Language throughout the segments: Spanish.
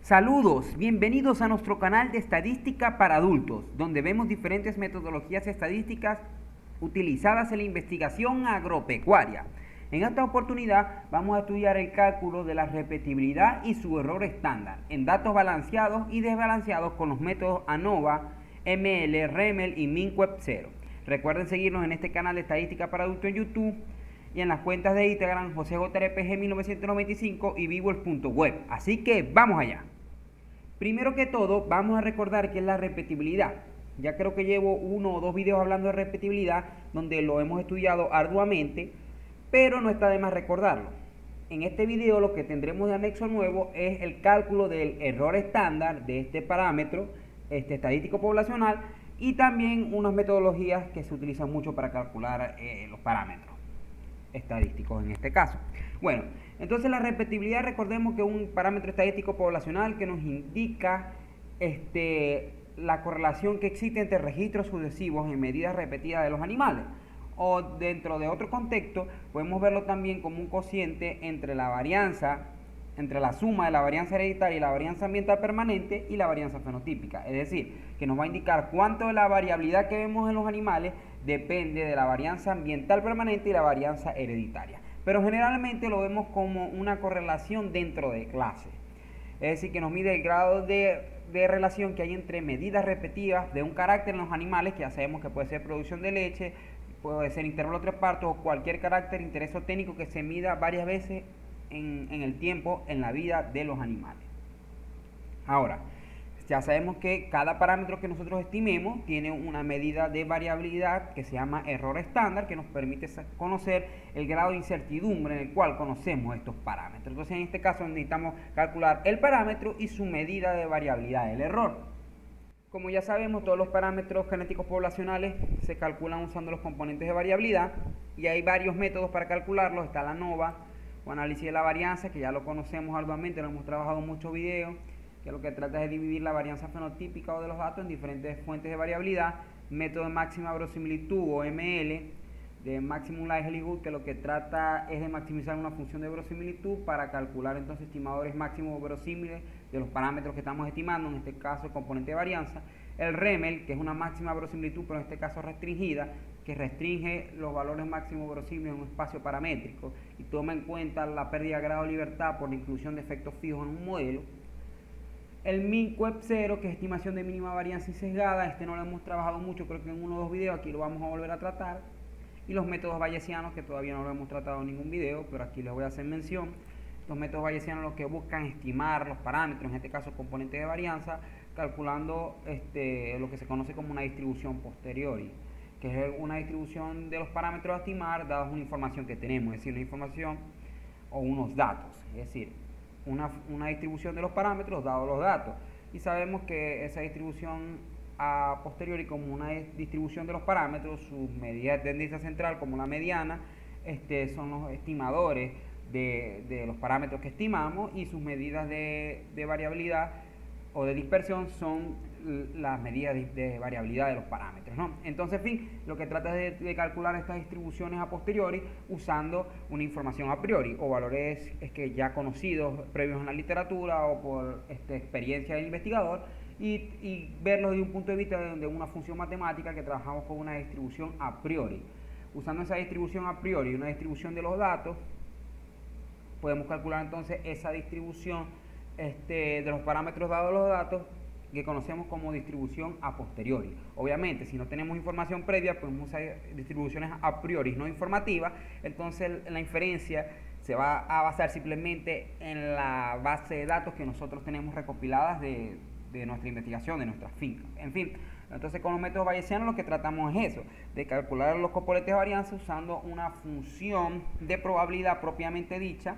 Saludos, bienvenidos a nuestro canal de estadística para adultos, donde vemos diferentes metodologías estadísticas utilizadas en la investigación agropecuaria. En esta oportunidad vamos a estudiar el cálculo de la repetibilidad y su error estándar en datos balanceados y desbalanceados con los métodos ANOVA, ML, REML y MinWeb0. Recuerden seguirnos en este canal de estadística para adultos en YouTube y en las cuentas de Instagram JoseJRPG1995 y Vivo.web. Así que vamos allá. Primero que todo, vamos a recordar qué es la repetibilidad. Ya creo que llevo 1 o 2 videos hablando de repetibilidad, donde lo hemos estudiado arduamente, pero no está de más recordarlo. En este video lo que tendremos de anexo nuevo es el cálculo del error estándar de este parámetro estadístico poblacional y también unas metodologías que se utilizan mucho para calcular los parámetros estadísticos en este caso. Bueno, entonces la repetibilidad, recordemos que es un parámetro estadístico poblacional que nos indica la correlación que existe entre registros sucesivos en medidas repetidas de los animales. O dentro de otro contexto, podemos verlo también como un cociente entre la varianza, entre la suma de la varianza hereditaria y la varianza ambiental permanente y la varianza fenotípica. Es decir, que nos va a indicar cuánto de la variabilidad que vemos en los animales depende de la varianza ambiental permanente y la varianza hereditaria. Pero generalmente lo vemos como una correlación dentro de clase. Es decir, que nos mide el grado de relación que hay entre medidas repetidas de un carácter en los animales, que ya sabemos que puede ser producción de leche, puede ser intervalo 3 partos o cualquier carácter interesoténico que se mida varias veces en el tiempo, en la vida de los animales. Ahora, ya sabemos que cada parámetro que nosotros estimemos tiene una medida de variabilidad que se llama error estándar, que nos permite conocer el grado de incertidumbre en el cual conocemos estos parámetros. Entonces, en este caso necesitamos calcular el parámetro y su medida de variabilidad del error. Como ya sabemos, todos los parámetros genéticos poblacionales se calculan usando los componentes de variabilidad y hay varios métodos para calcularlos. Está la ANOVA o análisis de la varianza, que ya lo conocemos arduamente, lo hemos trabajado en muchos videos, que lo que trata es de dividir la varianza fenotípica o de los datos en diferentes fuentes de variabilidad. Método de máxima verosimilitud o ML, de Maximum Likelihood, que lo que trata es de maximizar una función de verosimilitud para calcular entonces estimadores máximos verosímiles de los parámetros que estamos estimando, en este caso el componente de varianza. El REML, que es una máxima verosimilitud, pero en este caso restringida, que restringe los valores máximos verosímiles en un espacio paramétrico y toma en cuenta la pérdida de grado de libertad por la inclusión de efectos fijos en un modelo. El MinWeb0, que es estimación de mínima varianza y sesgada, no lo hemos trabajado mucho, creo que en 1 o 2 videos, aquí lo vamos a volver a tratar. Y los métodos bayesianos, que todavía no lo hemos tratado en ningún video, pero aquí les voy a hacer mención. Los métodos bayesianos lo que buscan estimar los parámetros, en este caso componentes de varianza, calculando lo que se conoce como una distribución posteriori, que es una distribución de los parámetros a estimar dadas una información que tenemos, es decir, una información o unos datos, es decir, una distribución de los parámetros dados los datos. Y sabemos que esa distribución a posteriori, como una distribución de los parámetros, sus medidas de tendencia central como la mediana, son los estimadores de los parámetros que estimamos, y sus medidas de variabilidad o de dispersión son las medidas de variabilidad de los parámetros, ¿no? Entonces, en fin, lo que trata es de calcular estas distribuciones a posteriori usando una información a priori o valores que ya conocidos previos en la literatura o por experiencia del investigador, y verlos desde un punto de vista de una función matemática que trabajamos con una distribución a priori. Usando esa distribución a priori y una distribución de los datos, podemos calcular entonces esa distribución de los parámetros dados los datos, que conocemos como distribución a posteriori. Obviamente, si no tenemos información previa, podemos usar distribuciones a priori no informativas, entonces la inferencia se va a basar simplemente en la base de datos que nosotros tenemos recopiladas de nuestra investigación, de nuestras fincas. En fin, entonces con los métodos bayesianos lo que tratamos es eso, de calcular los componentes de varianza usando una función de probabilidad propiamente dicha,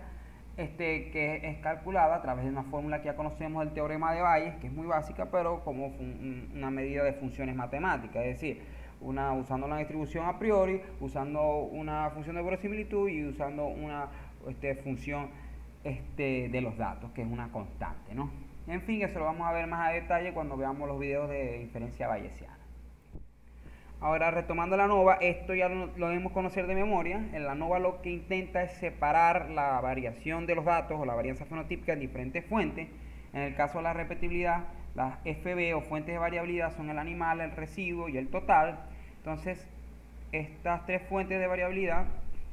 que es calculada a través de una fórmula que ya conocemos del teorema de Bayes, que es muy básica, pero como una medida de funciones matemáticas, es decir, usando una distribución a priori, usando una función de verosimilitud y usando una función de los datos, que es una constante, ¿no? En fin, eso lo vamos a ver más a detalle cuando veamos los videos de inferencia bayesiana. Ahora, retomando la ANOVA, esto ya lo debemos conocer de memoria. En la ANOVA lo que intenta es separar la variación de los datos o la varianza fenotípica en diferentes fuentes. En el caso de la repetibilidad, las FB o fuentes de variabilidad son el animal, el residuo y el total. Entonces, estas tres fuentes de variabilidad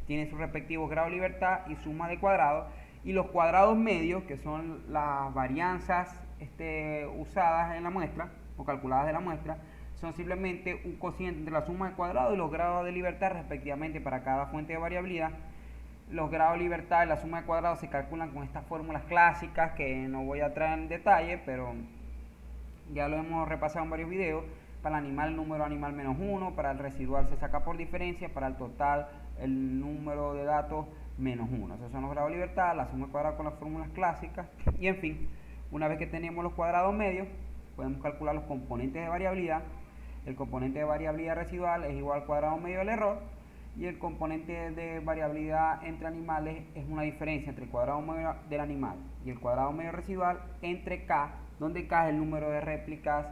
tienen sus respectivos grados de libertad y suma de cuadrados, y los cuadrados medios, que son las varianzas usadas en la muestra o calculadas de la muestra, son simplemente un cociente entre la suma de cuadrados y los grados de libertad respectivamente para cada fuente de variabilidad. Los grados de libertad y la suma de cuadrados se calculan con estas fórmulas clásicas que no voy a traer en detalle, pero ya lo hemos repasado en varios videos. Para el animal, el número animal menos 1, para el residual se saca por diferencia, para el total el número de datos menos 1. Esos son los grados de libertad, la suma de cuadrados con las fórmulas clásicas. Y en fin, una vez que tenemos los cuadrados medios, podemos calcular los componentes de variabilidad. El componente de variabilidad residual es igual al cuadrado medio del error, y el componente de variabilidad entre animales es una diferencia entre el cuadrado medio del animal y el cuadrado medio residual entre K, donde K es el número de réplicas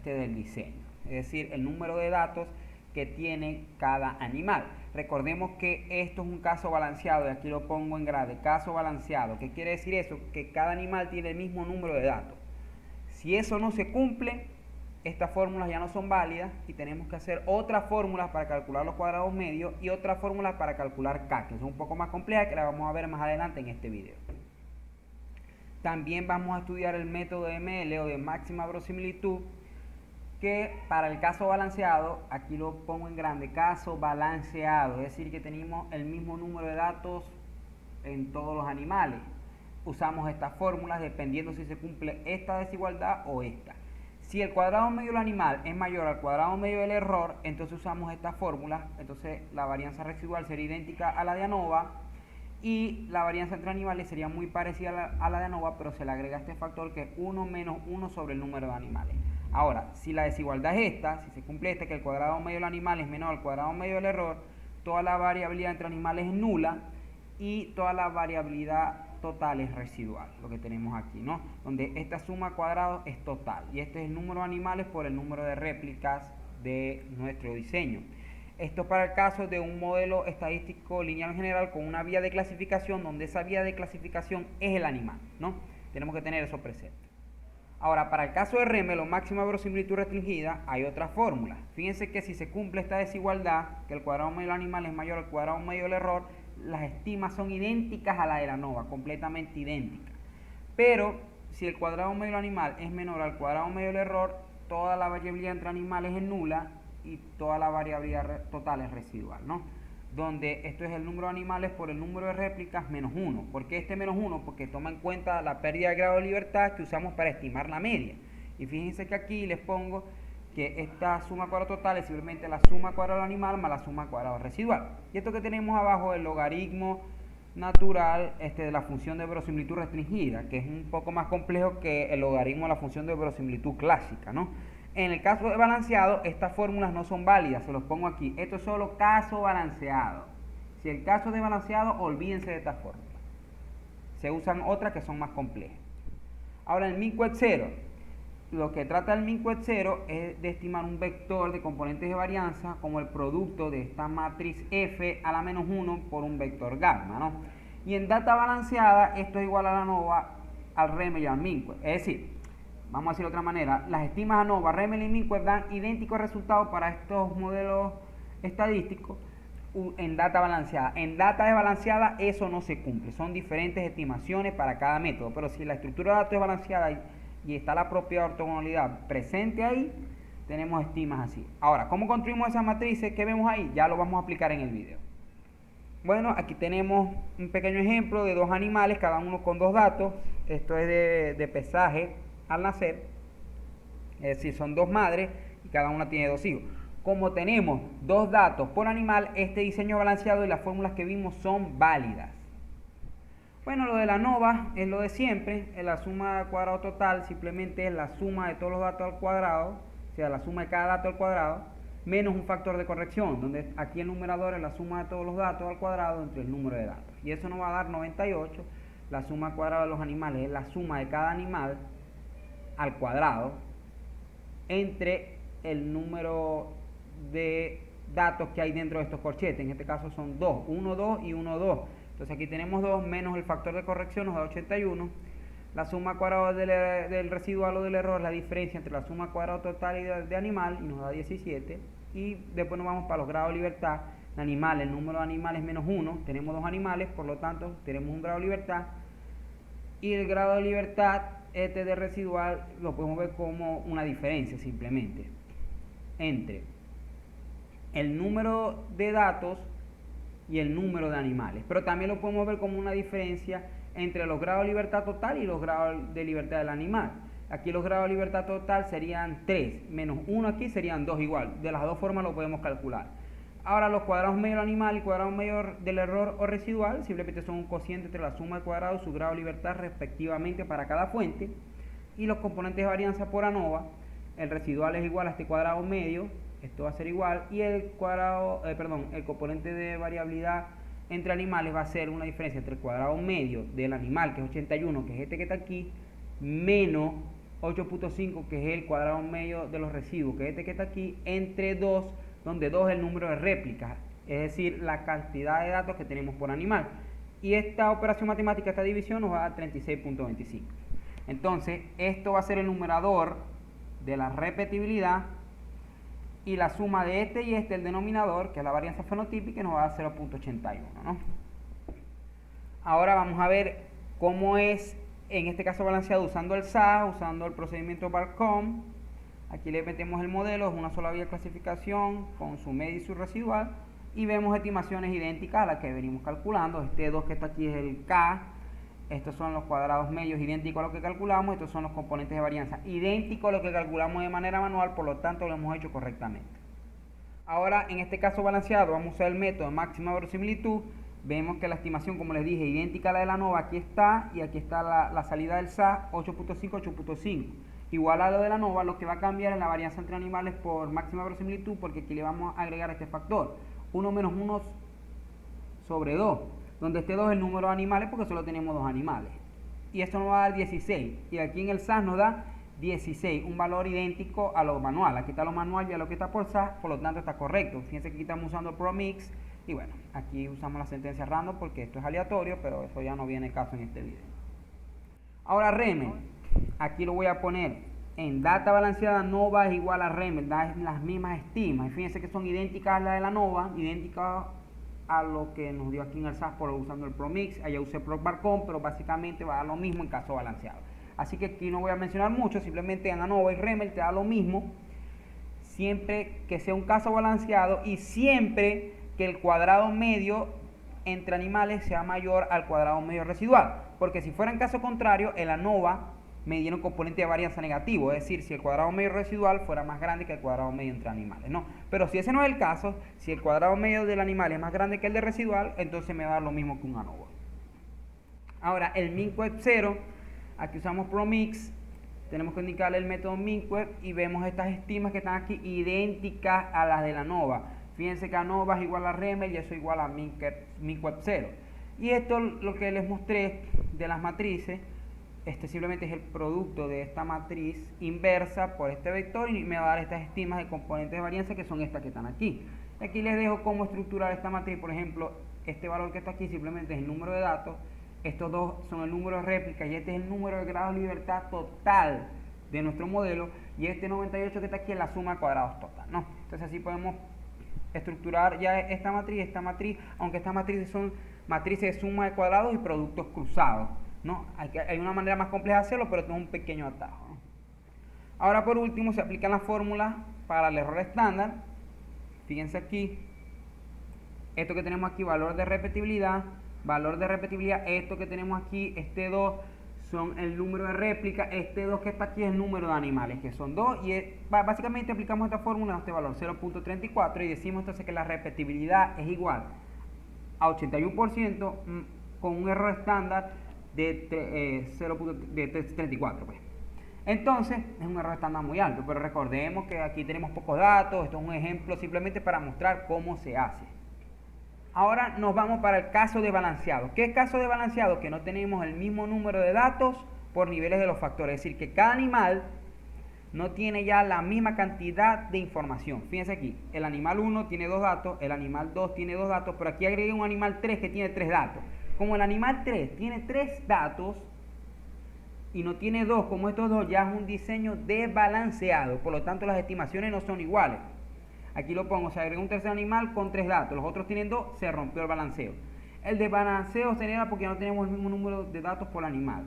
del diseño, es decir, el número de datos que tiene cada animal. Recordemos que esto es un caso balanceado, y aquí lo pongo en grande, caso balanceado. ¿Qué quiere decir eso? Que cada animal tiene el mismo número de datos. Si eso no se cumple, estas fórmulas ya no son válidas y tenemos que hacer otras fórmulas para calcular los cuadrados medios y otras fórmulas para calcular K, que son un poco más complejas, que las vamos a ver más adelante en este video. También vamos a estudiar el método de ML o de máxima verosimilitud, que para el caso balanceado, aquí lo pongo en grande, caso balanceado, es decir que tenemos el mismo número de datos en todos los animales. Usamos estas fórmulas dependiendo si se cumple esta desigualdad o esta. Si el cuadrado medio del animal es mayor al cuadrado medio del error, entonces usamos esta fórmula. Entonces la varianza residual sería idéntica a la de ANOVA, y la varianza entre animales sería muy parecida a la de ANOVA, pero se le agrega este factor que es 1 menos 1 sobre el número de animales. Ahora, si la desigualdad es esta, si se cumple esta, que el cuadrado medio del animal es menor al cuadrado medio del error, toda la variabilidad entre animales es nula y toda la variabilidad total es residual, lo que tenemos aquí, ¿no? Donde esta suma cuadrados es total, y este es el número de animales por el número de réplicas de nuestro diseño. Esto para el caso de un modelo estadístico lineal general con una vía de clasificación, donde esa vía de clasificación es el animal, ¿no? Tenemos que tener eso presente. Ahora, para el caso de REMEL o máxima verosimilitud restringida, hay otra fórmula. Fíjense que si se cumple esta desigualdad, que el cuadrado medio del animal es mayor al cuadrado medio del error, las estimas son idénticas a la de la ANOVA, completamente idénticas. Pero si el cuadrado medio del animal es menor al cuadrado medio del error, toda la variabilidad entre animales es nula y toda la variabilidad total es residual, ¿no? Donde esto es el número de animales por el número de réplicas menos 1. ¿Por qué este menos 1? Porque toma en cuenta la pérdida de grado de libertad que usamos para estimar la media. Y fíjense que aquí les pongo que esta suma cuadrada total es simplemente la suma cuadrada del animal más la suma cuadrada residual. Y esto que tenemos abajo es el logaritmo natural de la función de verosimilitud restringida, que es un poco más complejo que el logaritmo de la función de verosimilitud clásica, ¿no? En el caso de balanceado, estas fórmulas no son válidas, se los pongo aquí. Esto es solo caso balanceado. Si el caso es de balanceado, olvídense de estas fórmulas. Se usan otras que son más complejas. Ahora, el min-QUET 0. Lo que trata el min-QUET 0 es de estimar un vector de componentes de varianza como el producto de esta matriz F a la menos 1 por un vector gamma, ¿no? Y en data balanceada, esto es igual a la ANOVA, al REMEL y al min-QUET. Es decir, vamos a decirlo de otra manera, las estimas ANOVA, REMEL y min-QUET dan idénticos resultados para estos modelos estadísticos en data balanceada. En data desbalanceada eso no se cumple, son diferentes estimaciones para cada método, pero si la estructura de datos es balanceada y está la propia ortogonalidad presente ahí, tenemos estimas así. Ahora, ¿cómo construimos esas matrices que vemos ahí? Ya lo vamos a aplicar en el video. Bueno, aquí tenemos un pequeño ejemplo de dos animales, cada uno con dos datos. Esto es de pesaje al nacer, es decir, son dos madres y cada una tiene dos hijos. Como tenemos dos datos por animal, este diseño balanceado y las fórmulas que vimos son válidas. Bueno, lo de la ANOVA es lo de siempre, la suma cuadrado total simplemente es la suma de todos los datos al cuadrado, o sea, la suma de cada dato al cuadrado, menos un factor de corrección, donde aquí el numerador es la suma de todos los datos al cuadrado entre el número de datos. Y eso nos va a dar 98, la suma cuadrada de los animales es la suma de cada animal al cuadrado entre el número de datos que hay dentro de estos corchetes. En este caso son 2, 1, 2 y 1, 2. Entonces aquí tenemos 2 menos el factor de corrección nos da 81. La suma cuadrada del residual o del error es la diferencia entre la suma cuadrada total y de animal, y nos da 17. Y después nos vamos para los grados de libertad de animal. El número de animales es menos 1. Tenemos 2 animales, por lo tanto tenemos un grado de libertad. Y el grado de libertad de residual lo podemos ver como una diferencia simplemente entre el número de datos y el número de animales. Pero también lo podemos ver como una diferencia entre los grados de libertad total y los grados de libertad del animal. Aquí los grados de libertad total serían 3, menos 1 aquí serían 2 igual. De las dos formas lo podemos calcular. Ahora los cuadrados medios del animal y cuadrados medios del error o residual simplemente son un cociente entre la suma de cuadrados y su grado de libertad respectivamente para cada fuente. Y los componentes de varianza por ANOVA, el residual es igual a este cuadrado medio, esto va a ser igual, y el componente de variabilidad entre animales va a ser una diferencia entre el cuadrado medio del animal, que es 81, que es este que está aquí, menos 8.5, que es el cuadrado medio de los residuos, que es este que está aquí, entre 2, donde 2 es el número de réplicas, es decir, la cantidad de datos que tenemos por animal. Y esta operación matemática, esta división, nos va a dar 36.25. Entonces, esto va a ser el numerador de la repetibilidad, y la suma de este y este, el denominador, que es la varianza fenotípica, nos va a dar 0.81, ¿no? Ahora vamos a ver cómo es, en este caso balanceado, usando el SAS, usando el procedimiento Barcom. Aquí le metemos el modelo, es una sola vía de clasificación, con su medio y su residual, y vemos estimaciones idénticas a las que venimos calculando. Este 2 que está aquí es el K, estos son los cuadrados medios idénticos a lo que calculamos, estos son los componentes de varianza idénticos a lo que calculamos de manera manual, por lo tanto lo hemos hecho correctamente. Ahora, en este caso balanceado, vamos a usar el método de máxima verosimilitud. Vemos que la estimación, como les dije, idéntica a la de la ANOVA, aquí está, y aquí está la salida del SAS, 8.5, 8.5. Igual a lo de la ANOVA, lo que va a cambiar es la varianza entre animales por máxima verosimilitud, porque aquí le vamos a agregar este factor, 1 menos 1 sobre 2, donde este 2 es el número de animales porque solo tenemos 2 animales. Y esto nos va a dar 16. Y aquí en el SAS nos da 16, un valor idéntico a lo manual. Aquí está lo manual y a lo que está por SAS, por lo tanto está correcto. Fíjense que aquí estamos usando ProMix. Y bueno, aquí usamos la sentencia random porque esto es aleatorio, pero eso ya no viene caso en este video. Ahora REMEL. Aquí lo voy a poner en data balanceada. ANOVA es igual a REMEL, da las mismas estimas. Y fíjense que son idénticas a la de la ANOVA, idénticas a lo que nos dio aquí en el SAS por usando el ProMix. Allá usé ProBarcom, pero básicamente va a dar lo mismo en caso balanceado. Así que aquí no voy a mencionar mucho, simplemente en ANOVA y REMEL te da lo mismo, siempre que sea un caso balanceado y siempre que el cuadrado medio entre animales sea mayor al cuadrado medio residual. Porque si fuera en caso contrario, el ANOVA me diera un componente de varianza negativo, es decir, si el cuadrado medio residual fuera más grande que el cuadrado medio entre animales, ¿no? Pero si ese no es el caso, si el cuadrado medio del animal es más grande que el de residual, entonces me va a dar lo mismo que un ANOVA. Ahora, el MinWeb 0, aquí usamos ProMix, tenemos que indicarle el método MinWeb y vemos estas estimas que están aquí idénticas a las de la ANOVA. Fíjense que ANOVA es igual a REMEL y eso es igual a MinWeb 0. Y esto, lo que les mostré de las matrices, simplemente es el producto de esta matriz inversa por este vector y me va a dar estas estimas de componentes de varianza que son estas que están aquí. Aquí les dejo cómo estructurar esta matriz. Por ejemplo, este valor que está aquí simplemente es el número de datos, estos dos son el número de réplicas y este es el número de grados de libertad total de nuestro modelo, y este 98 que está aquí es la suma de cuadrados total, ¿no? Entonces así podemos estructurar ya esta matriz, aunque estas matrices son matrices de suma de cuadrados y productos cruzados, ¿no? Hay una manera más compleja de hacerlo, pero esto es un pequeño atajo, ¿no? Ahora por último se aplican las fórmulas para el error estándar. Fíjense aquí, esto que tenemos aquí, valor de repetibilidad, esto que tenemos aquí, este 2 son el número de réplica, este 2 que está aquí es el número de animales, que son 2, y básicamente aplicamos esta fórmula a este valor 0.34 y decimos entonces que la repetibilidad es igual a 81% con un error estándar de 34, pues. Entonces es un error estándar muy alto, pero recordemos que aquí tenemos pocos datos. Esto es un ejemplo simplemente para mostrar cómo se hace. Ahora nos vamos para el caso de balanceado. ¿Qué es caso de balanceado? Que no tenemos el mismo número de datos por niveles de los factores, es decir, que cada animal no tiene ya la misma cantidad de información. Fíjense aquí, el animal 1 tiene 2 datos, el animal 2 tiene 2 datos, pero aquí agregué un animal 3 que tiene 3 datos. Como el animal 3 tiene 3 datos, y no tiene 2 como estos dos, ya es un diseño desbalanceado, por lo tanto las estimaciones no son iguales. Aquí lo pongo, se agregó un tercer animal con 3 datos, los otros tienen 2, se rompió el balanceo. El desbalanceo se genera porque no tenemos el mismo número de datos por animal.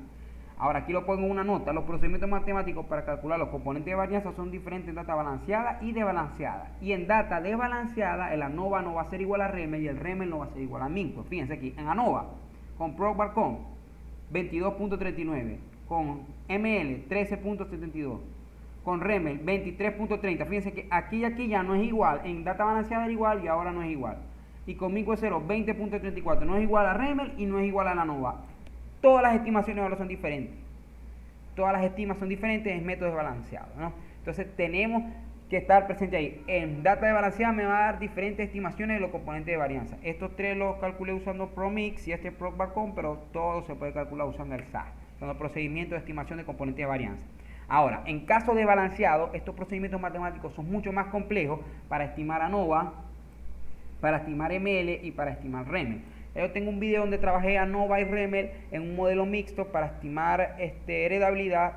Ahora aquí lo pongo en una nota, los procedimientos matemáticos para calcular los componentes de varianza son diferentes en data balanceada y desbalanceada. Y en data desbalanceada, el ANOVA no va a ser igual a REMEL y el REMEL no va a ser igual a MINCO. Fíjense aquí, en ANOVA, con PROC/BARCOM 22.39, con ML 13.72, con REMEL 23.30. Fíjense que aquí y aquí ya no es igual, en data balanceada era igual y ahora no es igual. Y con MINCO 0 20.34, no es igual a REMEL y no es igual a la ANOVA. Todas las estimaciones ahora son diferentes. Todas las estimas son diferentes en métodos desbalanceados, ¿no? Entonces tenemos que estar presente ahí. En data desbalanceada me va a dar diferentes estimaciones de los componentes de varianza. Estos 3 los calculé usando PROMIX y este PROC/BARCOM, pero todo se puede calcular usando el SAS, usando procedimientos de estimación de componentes de varianza. Ahora, en caso de balanceado, estos procedimientos matemáticos son mucho más complejos para estimar ANOVA, para estimar ML y para estimar REMEL. Yo tengo un video donde trabajé ANOVA y REMEL en un modelo mixto para estimar heredabilidad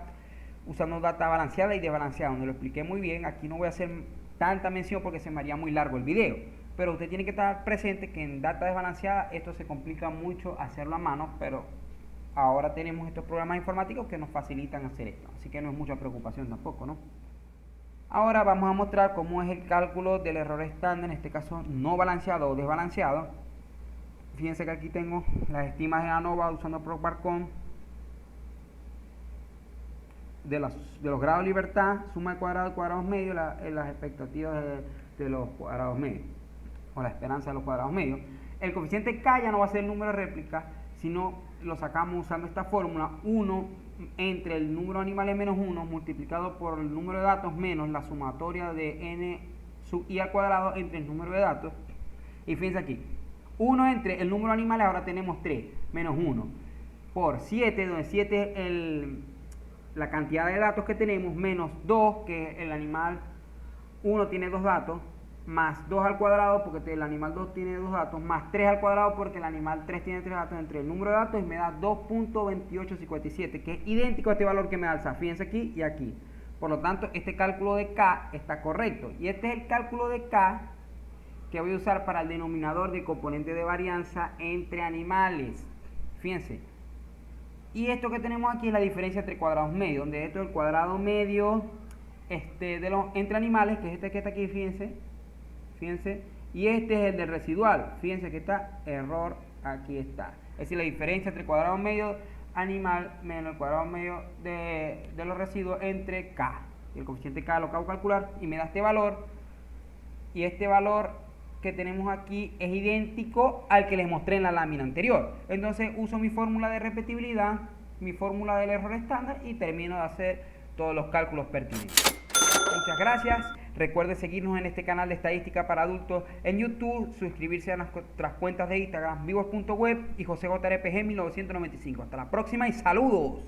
usando data balanceada y desbalanceada, donde lo expliqué muy bien. Aquí no voy a hacer tanta mención porque se me haría muy largo el video, pero usted tiene que estar presente que en data desbalanceada esto se complica mucho hacerlo a mano, pero ahora tenemos estos programas informáticos que nos facilitan hacer esto, así que no es mucha preocupación tampoco, ¿no? Ahora vamos a mostrar cómo es el cálculo del error estándar, en este caso no balanceado o desbalanceado. Fíjense que aquí tengo las estimas de ANOVA usando PROC/BARCOM de los grados de libertad, suma de cuadrados medios, las expectativas de los cuadrados medios, o la esperanza de los cuadrados medios. El coeficiente K ya no va a ser el número de réplica, sino lo sacamos usando esta fórmula, 1 entre el número de animales menos 1 multiplicado por el número de datos menos la sumatoria de n sub i al cuadrado entre el número de datos. Y fíjense aquí, 1 entre el número de animales, ahora tenemos 3, menos 1, por 7, donde 7 es la cantidad de datos que tenemos, menos 2, que el animal 1 tiene 2 datos, más 2 al cuadrado, porque el animal 2 tiene 2 datos, más 3 al cuadrado, porque el animal 3 tiene 3 datos, entre el número de datos, y me da 2.2857, que es idéntico a este valor que me da el SAS. Fíjense aquí y aquí. Por lo tanto, este cálculo de K está correcto. Y este es el cálculo de K que voy a usar para el denominador de componente de varianza entre animales. Fíjense. Y esto que tenemos aquí es la diferencia entre cuadrados medios, donde esto es el cuadrado medio entre animales, que es este que está aquí, fíjense, y este es el del residual. Fíjense que está error, aquí está. Es decir, la diferencia entre cuadrado medio animal menos el cuadrado medio de los residuos entre K. El coeficiente K lo acabo de calcular y me da este valor, y este valor que tenemos aquí es idéntico al que les mostré en la lámina anterior. Entonces uso mi fórmula de repetibilidad, mi fórmula del error estándar y termino de hacer todos los cálculos pertinentes. Muchas gracias. Recuerde seguirnos en este canal de estadística para adultos en YouTube, suscribirse a nuestras cuentas de Instagram, vivos.web y José JRPG 1995. Hasta la próxima y saludos.